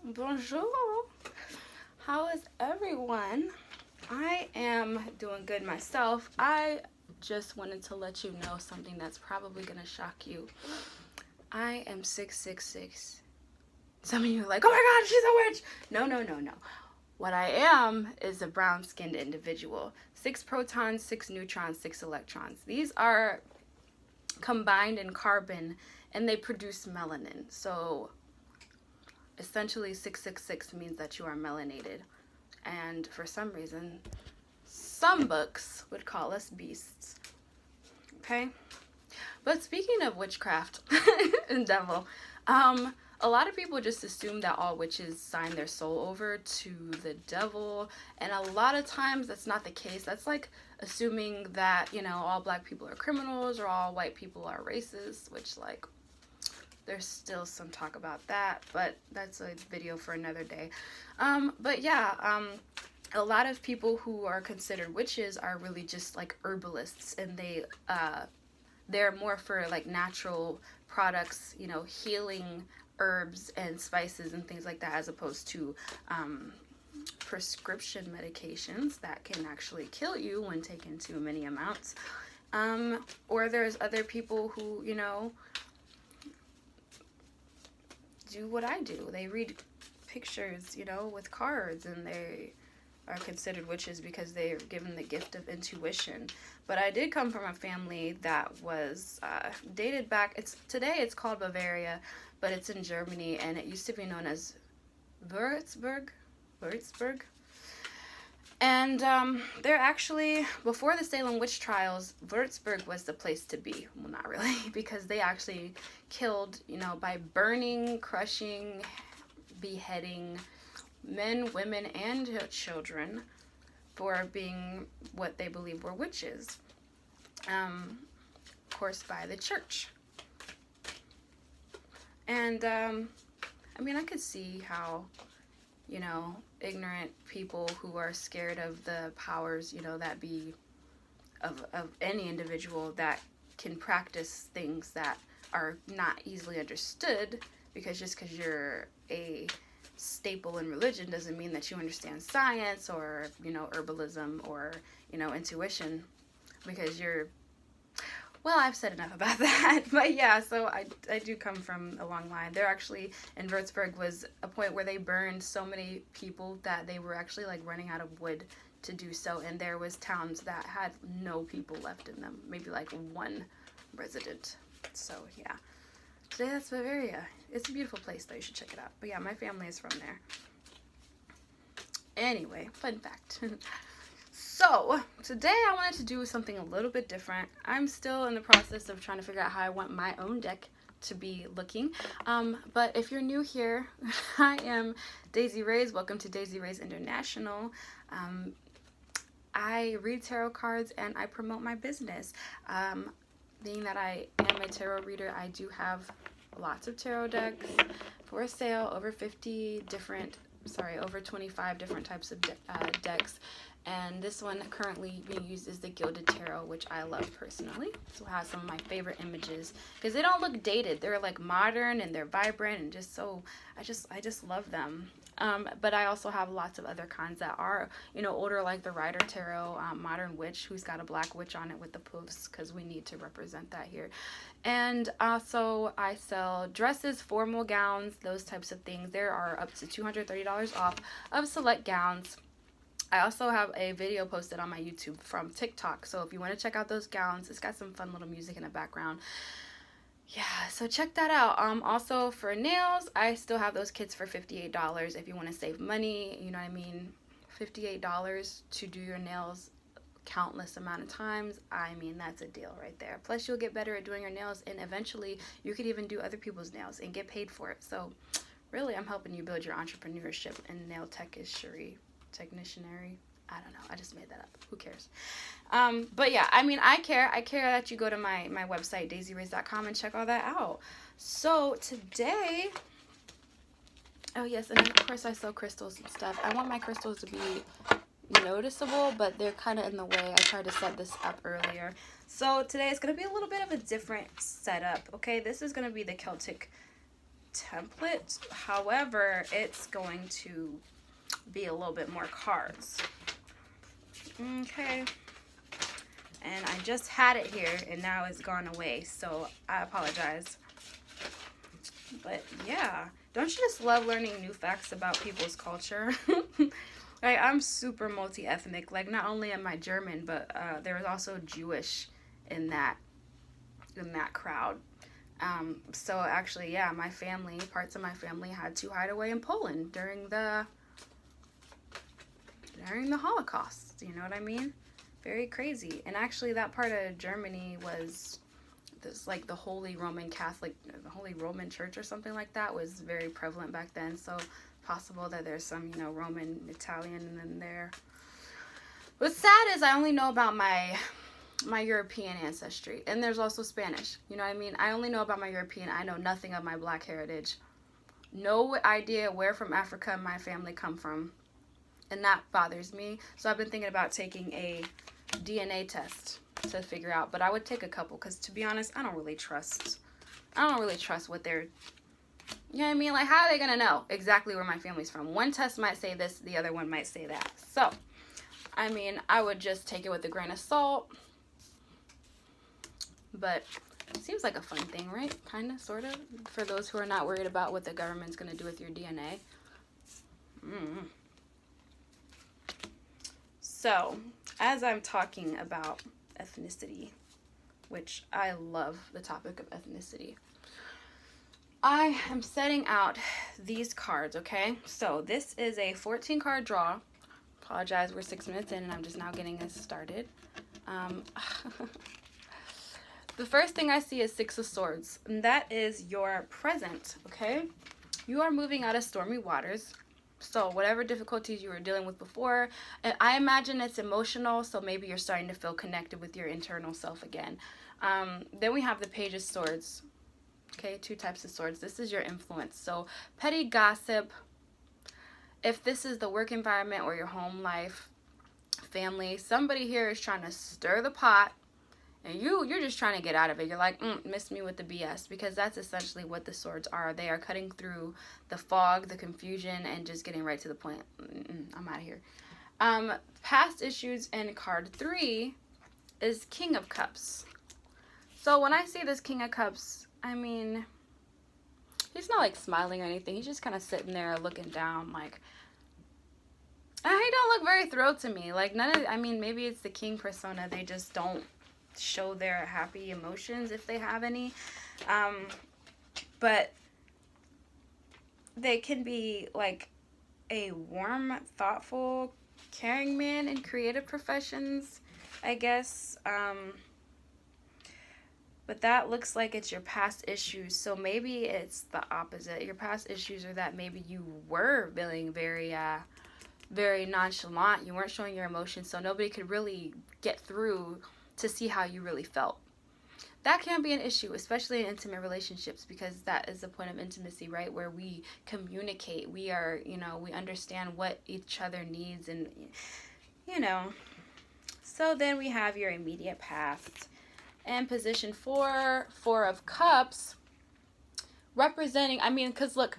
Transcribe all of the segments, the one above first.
Bonjour. How is everyone? I am doing good myself. I just wanted to let you know something that's probably going to shock you. I am 666. Some of you are like, oh my god, she's a witch. No. What I am is a brown-skinned individual. 6 protons, 6 neutrons, 6 electrons. These are combined in carbon and they produce melanin. So essentially 666 means that you are melanated. And for some reason, some books would call us beasts. Okay? But speaking of witchcraft and devil, a lot of people just assume that all witches sign their soul over to the devil, and a lot of times that's not the case. That's like assuming that, you know, all black people are criminals or all white people are racist, which, like, there's still some talk about that, but that's a video for another day. But yeah, a lot of people who are considered witches are really just like herbalists, and they're more for like natural products, you know, healing herbs and spices and things like that, as opposed to prescription medications that can actually kill you when taken too many amounts. Or there's other people who, you know, do what I do. They read pictures, you know, with cards, and they are considered witches because they're given the gift of intuition. But I did come from a family that was dated back. Today it's called Bavaria, but it's in Germany, and it used to be known as Würzburg. And they're actually, before the Salem witch trials, Würzburg was the place to be. Well, not really, because they actually killed, you know, by burning, crushing, beheading men, women, and children for being what they believe were witches. Of course, by the church. And, I mean, I could see how, you know, ignorant people who are scared of the powers, you know, that be of any individual that can practice things that are not easily understood, because just because you're a staple in religion doesn't mean that you understand science or, you know, herbalism or, you know, intuition, because you're, well, I've said enough about that. But yeah, so I do come from a long line. There actually, in Würzburg, was a point where they burned so many people that they were actually like running out of wood to do so. And there was towns that had no people left in them, maybe like one resident. So yeah, today that's Bavaria. It's a beautiful place though, you should check it out. But yeah, my family is from there. Anyway, fun fact. So, today I wanted to do something a little bit different. I'm still in the process of trying to figure out how I want my own deck to be looking. But if you're new here, I am Daisy Reyes. Welcome to Daisy Reyes International. I read tarot cards and I promote my business. Being that I am a tarot reader, I do have lots of tarot decks for sale, over 25 different types of decks. And this one currently being used is the Gilded Tarot, which I love personally. So it has some of my favorite images because they don't look dated. They're like modern and they're vibrant and just so, I just love them. But I also have lots of other kinds that are, you know, older, like the Rider Tarot, Modern Witch, who's got a black witch on it with the poofs, because we need to represent that here. And also I sell dresses, formal gowns, those types of things. There are up to $230 off of select gowns. I also have a video posted on my YouTube from TikTok, so if you want to check out those gowns, it's got some fun little music in the background. Yeah, so check that out. Also for nails, I still have those kits for $58 if you want to save money, you know what I mean? $58 to do your nails countless amount of times. I mean, that's a deal right there. Plus, you'll get better at doing your nails, and eventually you could even do other people's nails and get paid for it. So really, I'm helping you build your entrepreneurship in nail technicianry. I don't know, I just made that up, who cares? But yeah, I mean, I care that you go to my website, daisyreyes.com, and check all that out. So today, oh yes, and of course I sell crystals and stuff. I want my crystals to be noticeable, but they're kind of in the way. I tried to set this up earlier. So today is going to be a little bit of a different setup, okay? This is going to be the Celtic template. However, it's going to be a little bit more cards. Okay. And I just had it here and now it's gone away, so I apologize. But yeah, don't you just love learning new facts about people's culture? Like, I'm super multi-ethnic. Like, not only am I German, but there was also Jewish in that crowd. So actually, yeah, my family, parts of my family had to hide away in Poland during the Holocaust. You know what I mean? Very crazy. And actually, that part of Germany was this, like, the Holy Roman Church or something like that was very prevalent back then. So possible that there's some, you know, Roman Italian in there. What's sad is I only know about my European ancestry, and there's also Spanish. You know what I mean? I only know about my European. I know nothing of my Black heritage. No idea where from Africa my family come from, and that bothers me. So I've been thinking about taking a DNA test to figure out, but I would take a couple, because to be honest, I don't really trust what they're, you know what I mean? Like, how are they gonna know exactly where my family's from? One test might say this, the other one might say that. So I mean, I would just take it with a grain of salt. But it seems like a fun thing, right? Kind of, sort of, for those who are not worried about what the government's going to do with your DNA. So, as I'm talking about ethnicity, which I love the topic of ethnicity, I am setting out these cards, okay? So, this is a 14-card draw. Apologize, we're 6 minutes in and I'm just now getting this started. The first thing I see is 6 of Swords, and that is your present, okay? You are moving out of stormy waters. So whatever difficulties you were dealing with before, and I imagine it's emotional, so maybe you're starting to feel connected with your internal self again. Then we have the Page of Swords, okay? 2 types of swords. This is your influence. So petty gossip, if this is the work environment or your home life, family, somebody here is trying to stir the pot, and you're just trying to get out of it. You're like, miss me with the BS, because that's essentially what the swords are. They are cutting through the fog, the confusion, and just getting right to the point. I'm out of here. Past issues in card 3 is King of Cups. So when I see this King of Cups, I mean, he's not like smiling or anything. He's just kind of sitting there looking down, like, he don't look very thrilled to me. Like, I mean, maybe it's the king persona. They just don't show their happy emotions if they have any. But they can be like a warm, thoughtful, caring man in creative professions, I guess. But that looks like it's your past issues. So maybe it's the opposite. Your past issues are that maybe you were feeling very nonchalant. You weren't showing your emotions, so nobody could really get through to see how you really felt. That can be an issue, especially in intimate relationships, because that is the point of intimacy, right? Where we communicate. We are, we understand what each other needs, and, So then we have your immediate past. And position 4, 4 of Cups, representing, because look,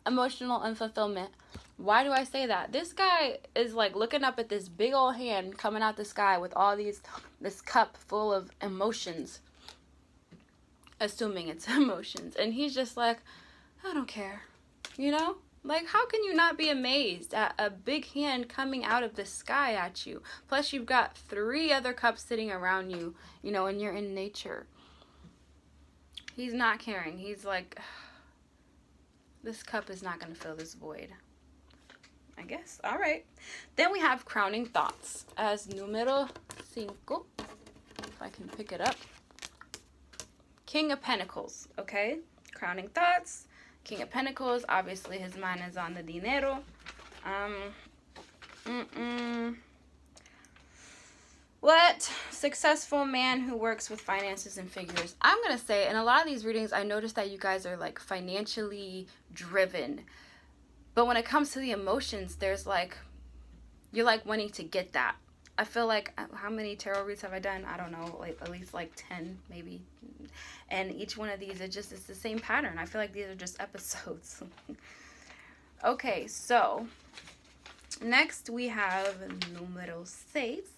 emotional unfulfillment. Why do I say that? This guy is like looking up at this big old hand coming out the sky with all this cup full of emotions. Assuming it's emotions. And he's just like, I don't care. Like, how can you not be amazed at a big hand coming out of the sky at you? Plus, you've got 3 other cups sitting around you, and you're in nature. He's not caring. He's like, this cup is not going to fill this void. I guess. All right. Then we have crowning thoughts as numero 5. If I can pick it up. King of Pentacles. Okay. Crowning thoughts. King of Pentacles. Obviously, his mind is on the dinero. What? Successful man who works with finances and figures. I'm going to say, in a lot of these readings, I noticed that you guys are like financially driven. But when it comes to the emotions, there's like, you're like wanting to get that. I feel like, how many tarot reads have I done? I don't know, like at least like 10 maybe. And each one of these, it's the same pattern. I feel like these are just episodes. Okay, so next we have numero 6,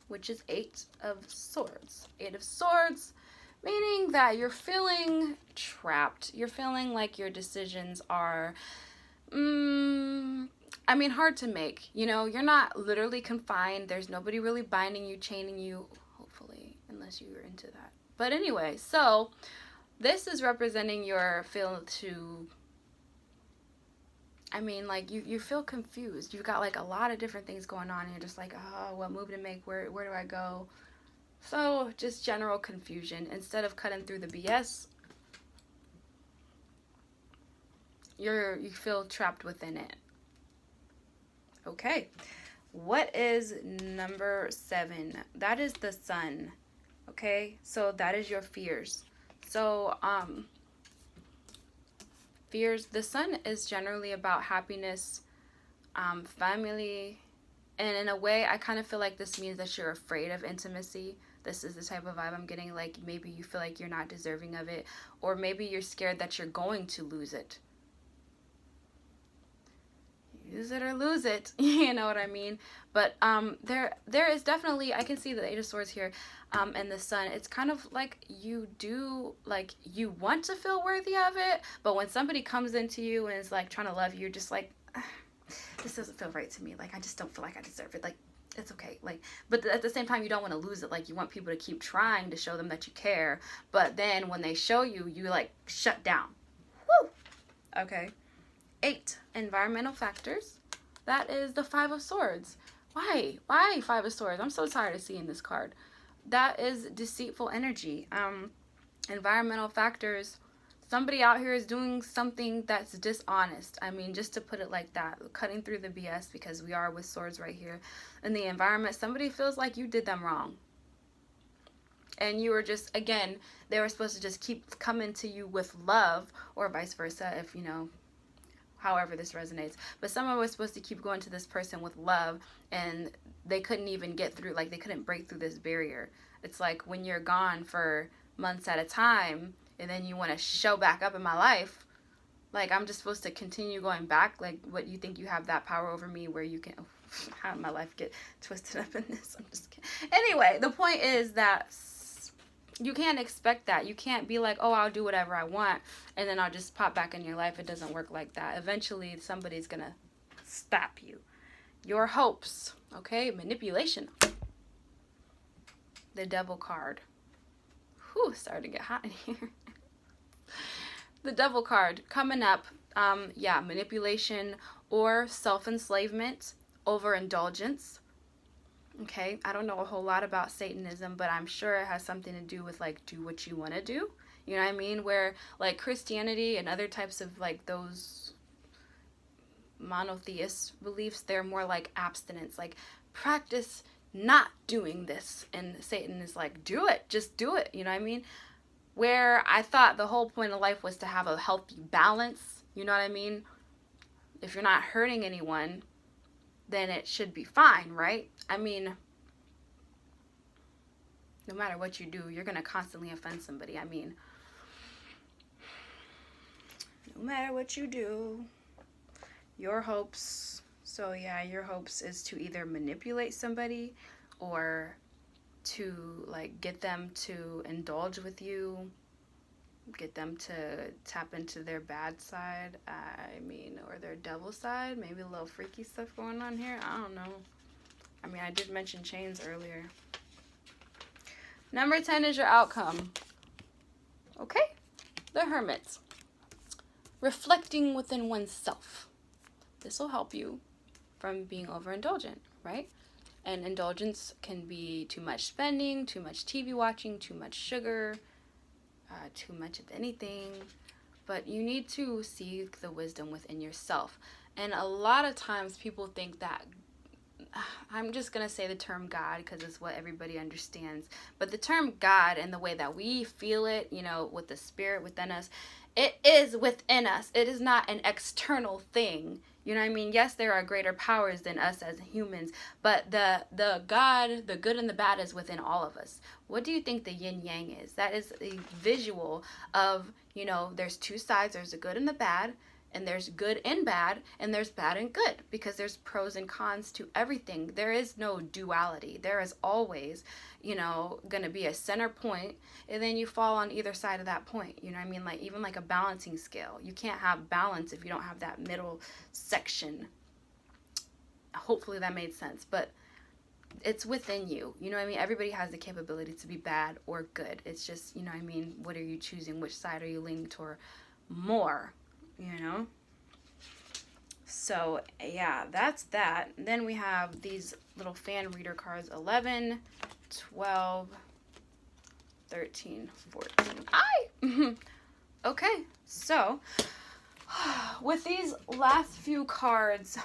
which is 8 of Swords. 8 of Swords, meaning that you're feeling trapped. You're feeling like your decisions are, hard to make. You know, you're not literally confined. There's nobody really binding you, chaining you, hopefully, unless you're into that. But anyway, so this is representing your feel to, like you feel confused. You've got like a lot of different things going on. And you're just like, oh, what move to make? Where do I go? So just general confusion. Instead of cutting through the BS, you feel trapped within it. Okay. What is number 7? That is the Sun. Okay? So that is your fears. So, fears, the Sun is generally about happiness, family, and in a way, I kind of feel like this means that you're afraid of intimacy. This is the type of vibe I'm getting, like maybe you feel like you're not deserving of it, or maybe you're scared that you're going to lose it. Use it or lose it, you know what I mean? But there is definitely, I can see the 8 of Swords here, and the Sun. It's kind of like you want to feel worthy of it, but when somebody comes into you and is like trying to love you, you're just like, this doesn't feel right to me. Like, I just don't feel like I deserve it. Like, it's okay. Like, but at the same time, you don't want to lose it. Like, you want people to keep trying to show them that you care, but then when they show you, you like shut down. Woo! Okay. 8, environmental factors. That is the 5 of Swords. Why 5 of Swords? I'm so tired of seeing this card. That is deceitful energy. Environmental factors. Somebody out here is doing something that's dishonest. Just to put it like that, cutting through the BS, because we are with Swords right here. In the environment, somebody feels like you did them wrong. And you were just, again, they were supposed to just keep coming to you with love, or vice versa, if, however this resonates. But someone was supposed to keep going to this person with love, and they couldn't even get through, like they couldn't break through this barrier. It's like when you're gone for months at a time, and then you want to show back up in my life, like I'm just supposed to continue going back. Like, what, you think you have that power over me where you can, how did my life get twisted up in this? I'm just kidding. Anyway, the point is that you can't expect that. You can't be like, oh, I'll do whatever I want, and then I'll just pop back in your life. It doesn't work like that. Eventually, somebody's going to stop you. Your hopes, okay? Manipulation. The Devil card. Whew, starting to get hot in here. The Devil card coming up. Manipulation or self-enslavement, overindulgence. Okay, I don't know a whole lot about Satanism, but I'm sure it has something to do with, like, do what you want to do. You know what I mean? Where, like, Christianity and other types of, like, those monotheist beliefs, they're more like abstinence. Like, practice not doing this. And Satan is like, do it. Just do it. You know what I mean? Where I thought the whole point of life was to have a healthy balance. You know what I mean? If you're not hurting anyone, then it should be fine, right? No matter what you do, you're going to constantly offend somebody. No matter what you do, your hopes. So yeah, your hopes is to either manipulate somebody or to, like, get them to indulge with you, get them to tap into their bad side, or their devil side. Maybe a little freaky stuff going on here. I don't know. I did mention chains earlier. Number 10 is your outcome. Okay? The Hermit. Reflecting within oneself. This will help you from being overindulgent, right? And indulgence can be too much spending, too much TV watching, too much sugar, too much of anything. But you need to seek the wisdom within yourself. And a lot of times people think that, I'm just going to say the term God because it's what everybody understands. But the term God and the way that we feel it, with the spirit within us, it is within us. It is not an external thing. You know what I mean? Yes, there are greater powers than us as humans, but the God, the good and the bad is within all of us. What do you think the yin yang is? That is a visual of, you know, there's two sides. There's the good and the bad, and there's good and bad, and there's bad and good, because there's pros and cons to everything. There is no duality. There is always, you know, going to be a center point, and then you fall on either side of that point. You know what I mean? Like, even like a balancing scale. You can't have balance if you don't have that middle section. Hopefully that made sense, but it's within you. You know what I mean? Everybody has the capability to be bad or good. It's just, you know what I mean, what are you choosing? Which side are you leaning toward more? You know? So, yeah, that's that. And then we have these little fan reader cards, 11, 12, 13, 14. Okay, so with these last few cards,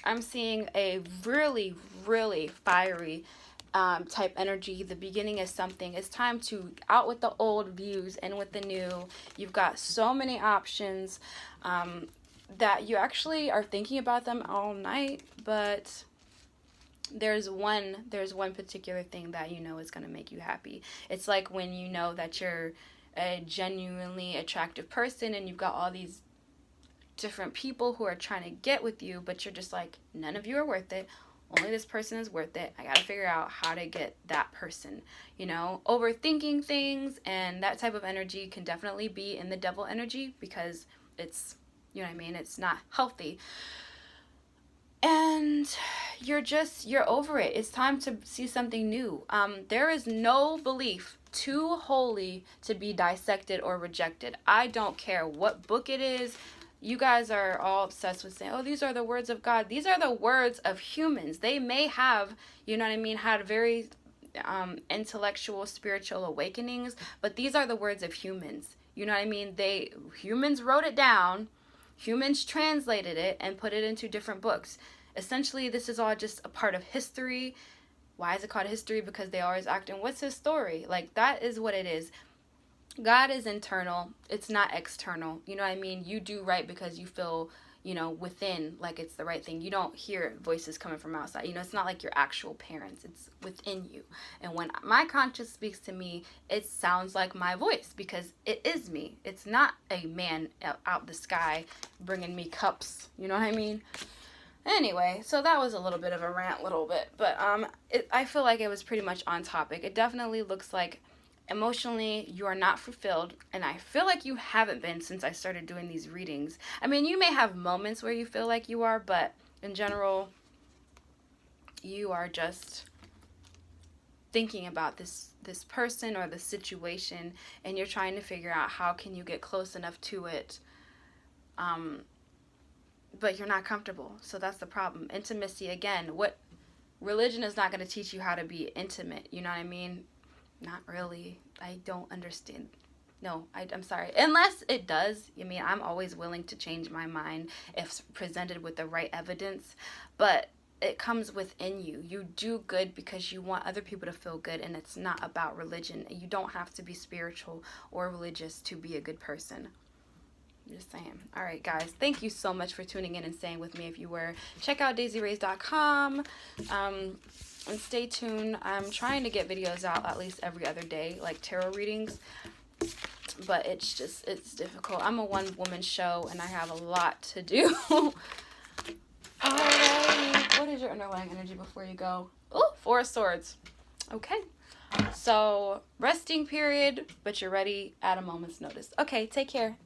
I'm seeing a really, really fiery type energy. The beginning is something. It's time to out with the old views and with the new. You've got so many options that you actually are thinking about them all night, but there's one particular thing that you know is going to make you happy. It's like when you know that you're a genuinely attractive person and you've got all these different people who are trying to get with you, but you're just like, none of you are worth it. Only this person is worth it. I got to figure out how to get that person. You know, overthinking things and that type of energy can definitely be in the devil energy, because it's, you know what I mean, it's not healthy. And you're over it. It's time to see something new. There is no belief too holy to be dissected or rejected. I don't care what book it is. You guys are all obsessed with saying, oh, these are the words of God. These are the words of humans. They may have, you know what I mean, had very intellectual, spiritual awakenings, but these are the words of humans. You know what I mean? Humans wrote it down, humans translated it and put it into different books. Essentially, this is all just a part of history. Why is it called history? Because they always act in, what's his story? Like, that is what it is. God is internal. It's not external. You know what I mean? You do right because you feel, you know, within, like it's the right thing. You don't hear voices coming from outside. You know, it's not like your actual parents. It's within you. And when my conscience speaks to me, it sounds like my voice because it is me. It's not a man out the sky bringing me cups. You know what I mean? Anyway, so that was a little bit of a rant, but I feel like it was pretty much on topic. It definitely looks like emotionally you are not fulfilled, and I feel like you haven't been since I started doing these readings. I mean, you may have moments where you feel like you are, but in general, you are just thinking about this person or the situation, and you're trying to figure out how can you get close enough to it, but you're not comfortable. So that's the problem. Intimacy, again, what religion is not going to teach you how to be intimate. You know what I mean? Not really. I don't understand. No, I'm sorry. Unless it does. I mean, I'm always willing to change my mind if presented with the right evidence. But it comes within you. You do good because you want other people to feel good, and it's not about religion. You don't have to be spiritual or religious to be a good person. Just saying. All right, guys. Thank you so much for tuning in and staying with me if you were. Check out daisyrays.com. And stay tuned. I'm trying to get videos out at least every other day, like tarot readings. But it's difficult. I'm a one-woman show, and I have a lot to do. Alright. What is your underlying energy before you go? Oh, 4 of Swords. Okay. So, resting period, but you're ready at a moment's notice. Okay, take care.